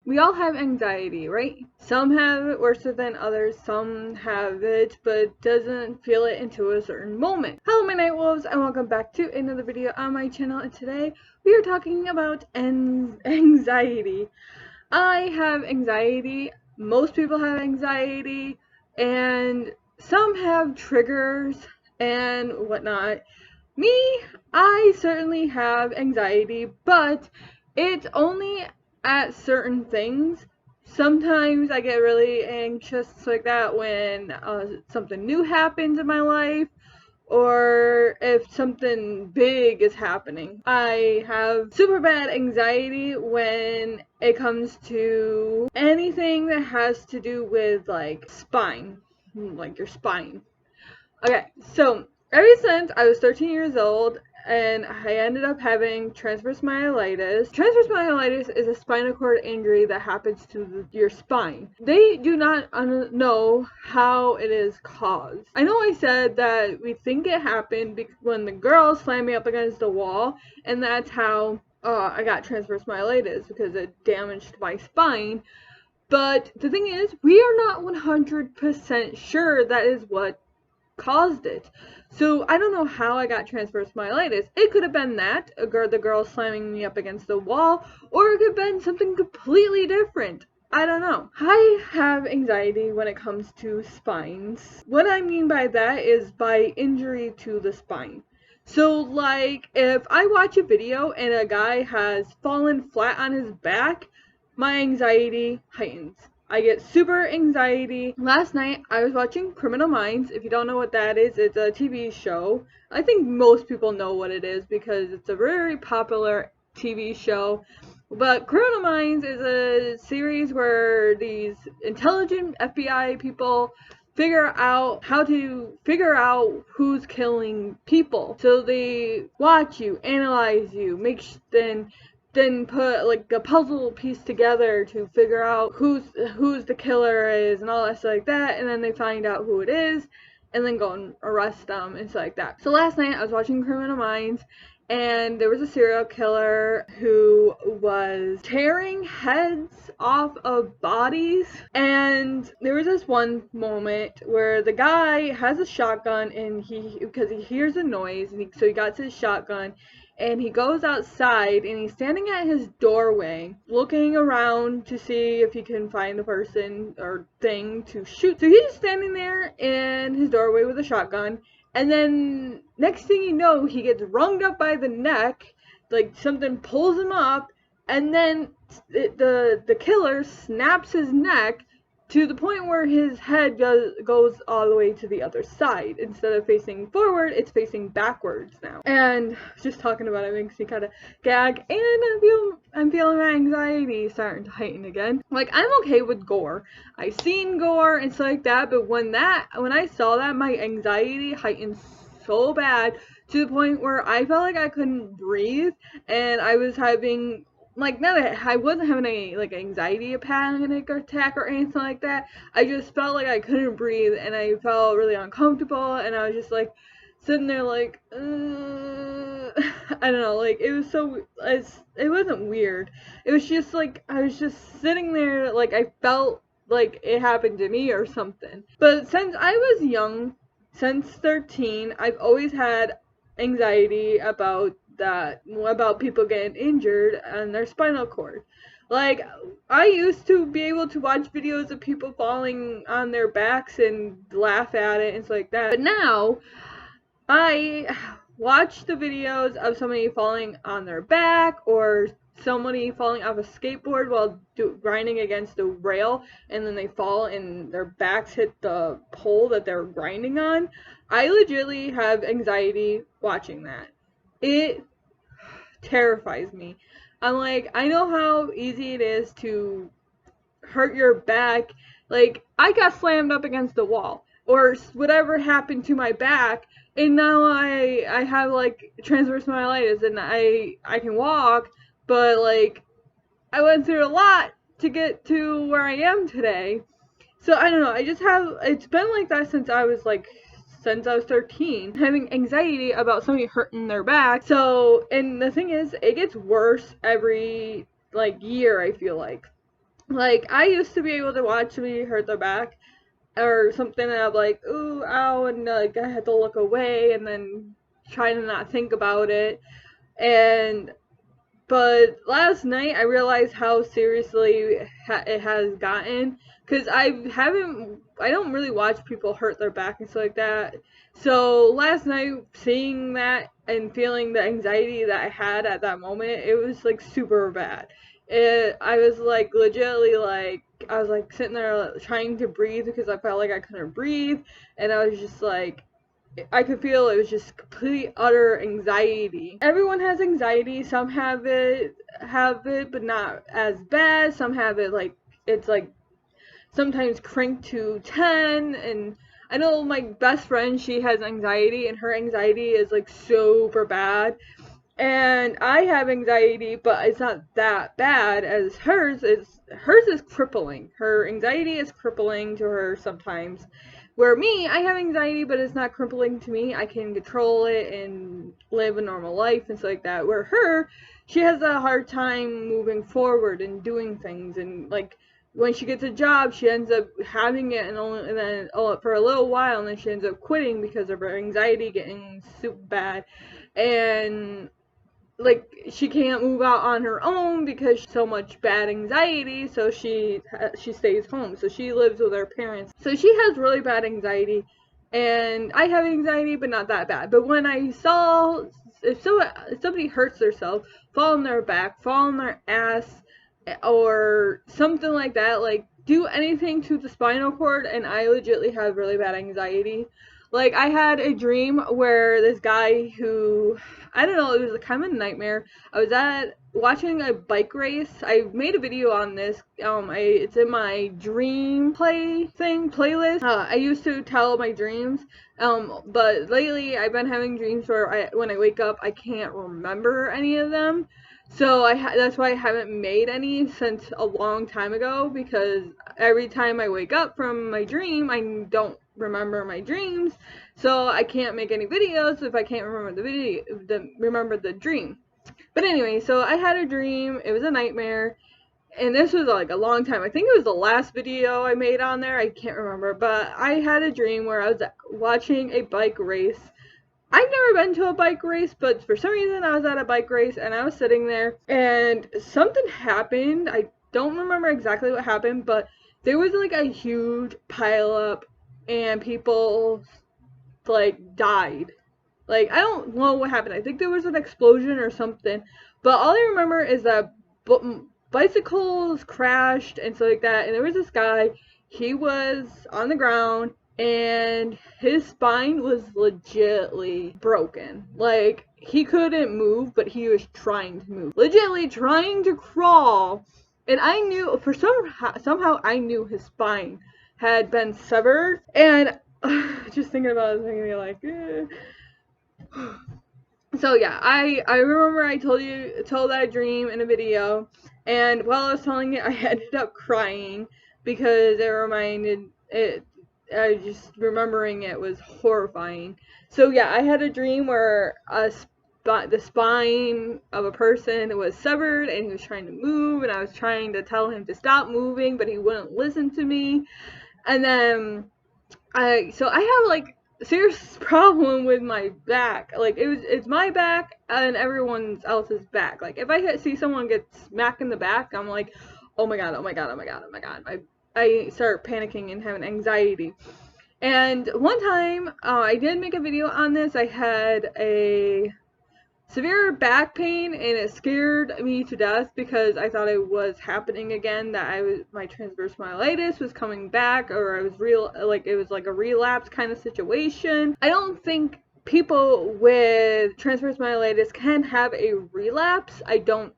We all have anxiety, right? Some have it worse than others, some have it but doesn't feel it until a certain moment. Hello my night wolves and welcome back to another video on my channel, and today we are talking about anxiety. I have anxiety, most people have anxiety, and some have triggers and whatnot. Me, I certainly have anxiety, but it's only at certain things. Sometimes I get really anxious like that when something new happens in my life, or if something big is happening. I have super bad anxiety when it comes to anything that has to do with like spine, like your spine. Okay, so ever since I was 13 years old, and I ended up having transverse myelitis. Transverse myelitis is a spinal cord injury that happens to your spine. They do not know how it is caused. I know I said that we think it happened when the girl slammed me up against the wall, and that's how I got transverse myelitis, because it damaged my spine. But the thing is, we are not 100% sure that is what caused it. So I don't know how I got transverse myelitis. It could have been that, the girl slamming me up against the wall, or it could have been something completely different. I don't know. I have anxiety when it comes to spines. What I mean by that is by injury to the spine. So like if I watch a video and a guy has fallen flat on his back, my anxiety heightens. I get super anxiety. Last night, I was watching Criminal Minds. If you don't know what that is, it's a TV show. I think most people know what it is because it's a very popular TV show. But Criminal Minds is a series where these intelligent FBI people figure out how to figure out who's killing people. So they watch you, analyze you, then put like a puzzle piece together to figure out who's the killer is and all that stuff like that, and then they find out who it is and then go and arrest them and stuff like that. So last night I was watching Criminal Minds, and there was a serial killer who was tearing heads off of bodies, and there was this one moment where the guy has a shotgun, and because he hears a noise, and so he got his shotgun and he goes outside, and he's standing at his doorway looking around to see if he can find a person or thing to shoot. So he's just standing there in his doorway with a shotgun, and then next thing you know, he gets wrung up by the neck, like something pulls him up, and then the killer snaps his neck to the point where his head goes all the way to the other side. Instead of facing forward, it's facing backwards now. And just talking about it makes me kind of gag, and I'm feeling my anxiety starting to heighten again. Like, I'm okay with gore. I've seen gore and stuff like that, but when I saw that, my anxiety heightened so bad to the point where I felt like I couldn't breathe, and I was having like, not that I wasn't having a like anxiety, a panic attack or anything like that. I just felt like I couldn't breathe, and I felt really uncomfortable, and I was just like sitting there like I don't know, like it wasn't weird. It was just like I was just sitting there, like I felt like it happened to me or something. But since I was young, since 13, I've always had anxiety about people getting injured on their spinal cord. Like, I used to be able to watch videos of people falling on their backs and laugh at it and stuff like that. But now, I watch the videos of somebody falling on their back, or somebody falling off a skateboard while grinding against the rail, and then they fall and their backs hit the pole that they're grinding on. I legitimately have anxiety watching that. It terrifies me. I'm like, I know how easy it is to hurt your back. Like, I got slammed up against the wall, or whatever happened to my back, and now I have like transverse myelitis, and I can walk, but like I went through a lot to get to where I am today. So I don't know, it's been like that since I was 13, having anxiety about somebody hurting their back. So, and the thing is, it gets worse every year, I feel like. Like, I used to be able to watch me hurt their back or something, and I'm like, ooh, ow, and like I had to look away and then try to not think about it. And but last night I realized how seriously it has gotten, because I don't really watch people hurt their back and stuff like that. So last night, seeing that and feeling the anxiety that I had at that moment, it was like super bad. I was like legitimately like, I was like sitting there trying to breathe because I felt like I couldn't breathe, and I was just like, I could feel it was just complete utter anxiety. Everyone has anxiety. Some have it, but not as bad. Some have it like it's like sometimes cranked to 10. And I know my best friend, she has anxiety, and her anxiety is like super bad. And I have anxiety, but it's not that bad as hers. Hers is crippling. Her anxiety is crippling to her sometimes. Where me, I have anxiety, but it's not crippling to me. I can control it and live a normal life and stuff like that. Where her, she has a hard time moving forward and doing things. And like when she gets a job, she ends up having it, and then for a little while, and then she ends up quitting because of her anxiety getting super bad. And like she can't move out on her own because so much bad anxiety, so she stays home, so she lives with her parents, so she has really bad anxiety. And I have anxiety, but not that bad. But when I saw, if somebody hurts themselves, fall on their back, fall on their ass, or something like that, like do anything to the spinal cord, and I legitimately have really bad anxiety. Like, I had a dream where this guy who, I don't know, it was a kind of a nightmare. I was watching a bike race. I made a video on this. It's in my dream playlist. I used to tell my dreams. But lately I've been having dreams where when I wake up, I can't remember any of them. So that's why I haven't made any since a long time ago, because every time I wake up from my dream, I don't remember my dreams, so I can't make any videos if I can't remember remember the dream. But anyway, so I had a dream. It was a nightmare, and this was like a long time. I think it was the last video I made on there. I can't remember, but I had a dream where I was watching a bike race. I've never been to a bike race, but for some reason I was at a bike race and I was sitting there and something happened. I don't remember exactly what happened, but there was like a huge pile up and people like died. Like, I don't know what happened. I think there was an explosion or something, but all I remember is that bicycles crashed and stuff like that, and there was this guy. He was on the ground and his spine was legitly broken. Like, he couldn't move, but he was trying to move, legitly trying to crawl. And I knew, somehow I knew his spine had been severed. And just thinking about it, thinking like, So yeah, I remember I told that dream in a video, and while I was telling it, I ended up crying because it reminded it. I just remembering it was horrifying. So yeah, I had a dream where the spine of a person was severed, and he was trying to move, and I was trying to tell him to stop moving, but he wouldn't listen to me. And then I have like a serious problem with my back. Like, it's my back and everyone else's back. Like, if I see someone get smacked in the back, I'm like, oh my god, oh my god, oh my god, oh my god. I start panicking and having anxiety. And one time, I did make a video on this. I had a severe back pain, and it scared me to death because I thought it was happening again, that my transverse myelitis was coming back, or it was like a relapse kind of situation. I don't think people with transverse myelitis can have a relapse. I don't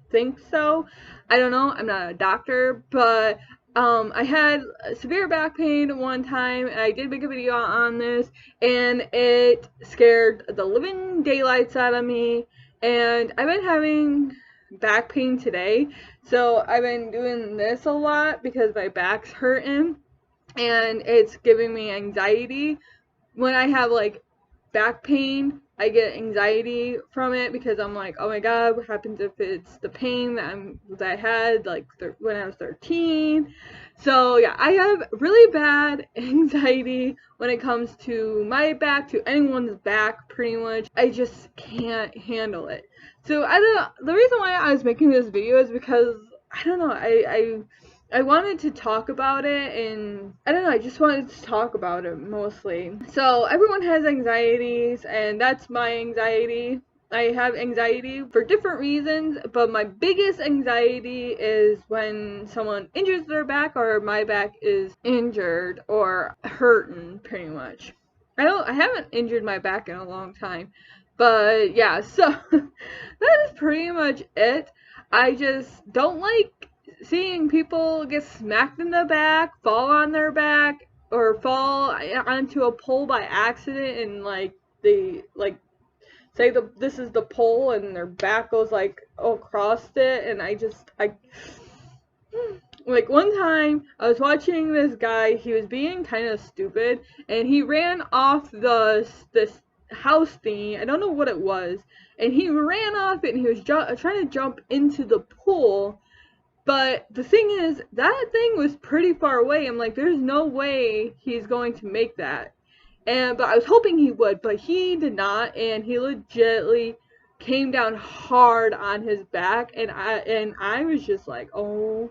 think so. I don't know. I'm not a doctor, but I had severe back pain one time, and I did make a video on this, and it scared the living daylights out of me. And I've been having back pain today, so I've been doing this a lot because my back's hurting, and it's giving me anxiety when I have like back pain. I get anxiety from it because I'm like, oh my god, what happens if it's the pain that I had like when I was 13? So yeah, I have really bad anxiety when it comes to my back, to anyone's back, pretty much. I just can't handle it. So the reason why I was making this video is because I don't know, I wanted to talk about it, and I don't know, I just wanted to talk about it mostly. So everyone has anxieties, and that's my anxiety. I have anxiety for different reasons, but my biggest anxiety is when someone injures their back, or my back is injured or hurting, pretty much. I haven't injured my back in a long time, but yeah, so that is pretty much it. I just don't like seeing people get smacked in the back, fall on their back, or fall onto a pole by accident, and like they like say this is the pole and their back goes like across it, and I like one time I was watching this guy, he was being kind of stupid, and he ran off this house thingy, I don't know what it was, and he ran off it, and he was trying to jump into the pool. But the thing is, that thing was pretty far away. I'm like, there's no way he's going to make that. But I was hoping he would, but he did not, and he legitimately came down hard on his back, and I was just like, oh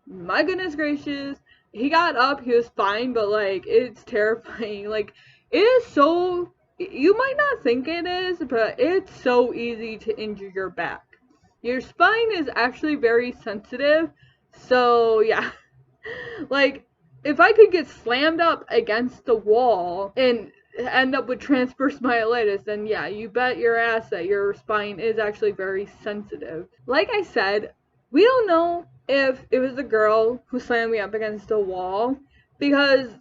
my goodness gracious. He got up, he was fine, but like, it's terrifying. Like, it is so, you might not think it is, but it's so easy to injure your back. Your spine is actually very sensitive, so yeah. Like, if I could get slammed up against the wall and end up with transverse myelitis, then yeah, you bet your ass that your spine is actually very sensitive. Like I said, we don't know if it was the girl who slammed me up against the wall, but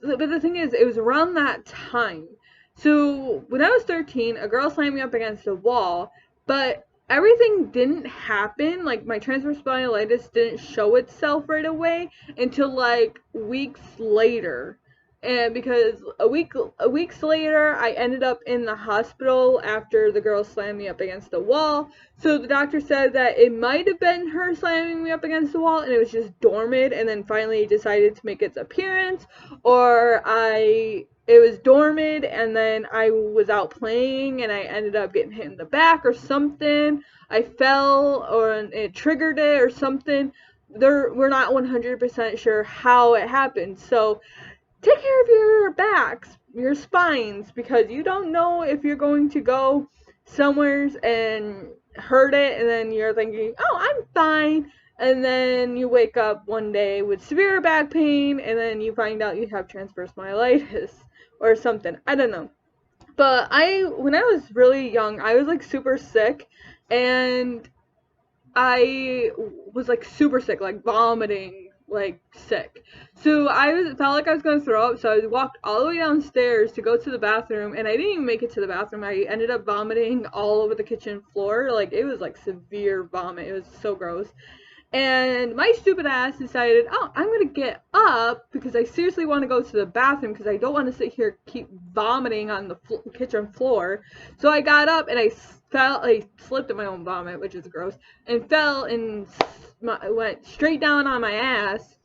the thing is, it was around that time. So when I was 13, a girl slammed me up against the wall, but everything didn't happen. Like, my transverse myelitis didn't show itself right away until like weeks later. And because weeks later, I ended up in the hospital after the girl slammed me up against the wall. So the doctor said that it might have been her slamming me up against the wall, and it was just dormant, and then finally decided to make its appearance, or it was dormant, and then I was out playing, and I ended up getting hit in the back or something. I fell, or it triggered it or something. We're not 100% sure how it happened. So take care of your backs, your spines, because you don't know if you're going to go somewheres and hurt it, and then you're thinking, oh, I'm fine, and then you wake up one day with severe back pain, and then you find out you have transverse myelitis or something. I don't know. But when I was really young, I was like super sick, and I was like super sick, like vomiting, like sick. So felt like I was gonna throw up. So I walked all the way downstairs to go to the bathroom, and I didn't even make it to the bathroom. I ended up vomiting all over the kitchen floor. Like, it was like severe vomit. It was so gross. And my stupid ass decided, oh, I'm going to get up because I seriously want to go to the bathroom because I don't want to sit here keep vomiting on the kitchen floor. So I got up and I slipped in my own vomit, which is gross, and fell and went straight down on my ass.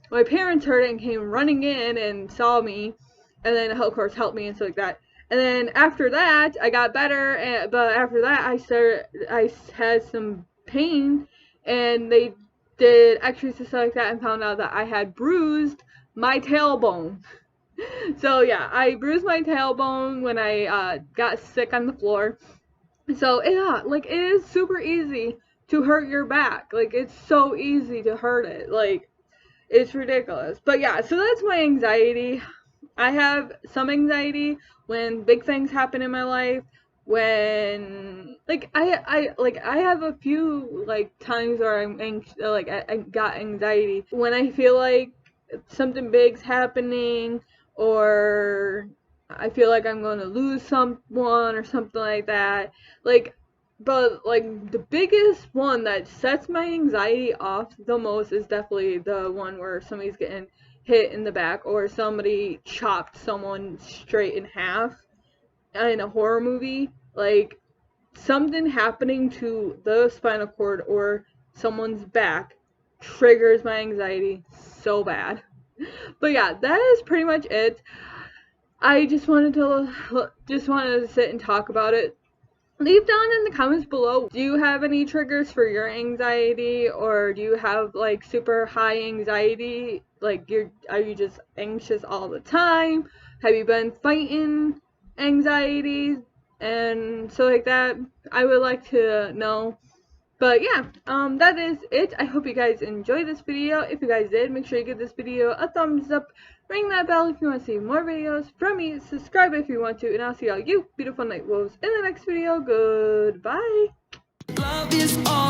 My parents heard it and came running in and saw me, and then of course helped me and stuff like that. And then after that, I got better, but after that I had some pain, and they did x-rays and stuff like that and found out that I had bruised my tailbone. So yeah, I bruised my tailbone when I got sick on the floor. So yeah, like, it is super easy to hurt your back. Like, it's so easy to hurt it. Like, it's ridiculous. But yeah, so that's my anxiety. I have some anxiety when big things happen in my life. When I have a few like times where I got anxiety when I feel like something big's happening, or I feel like I'm going to lose someone or something like that. But like, the biggest one that sets my anxiety off the most is definitely the one where somebody's getting hit in the back, or somebody chopped someone straight in half. in a horror movie, like something happening to the spinal cord or someone's back triggers my anxiety so bad. But yeah, that is pretty much it. I just wanted to sit and talk about it. Leave down in the comments below, do you have any triggers for your anxiety, or do you have like super high anxiety, like are you just anxious all the time? Have you been fighting anxiety and so like that? I would like to know. But yeah, that is it. I hope you guys enjoyed this video. If you guys did, make sure you give this video a thumbs up. Ring that bell if you want to see more videos from me. Subscribe if you want to. And I'll see all you beautiful night wolves in the next video. Goodbye. Love is all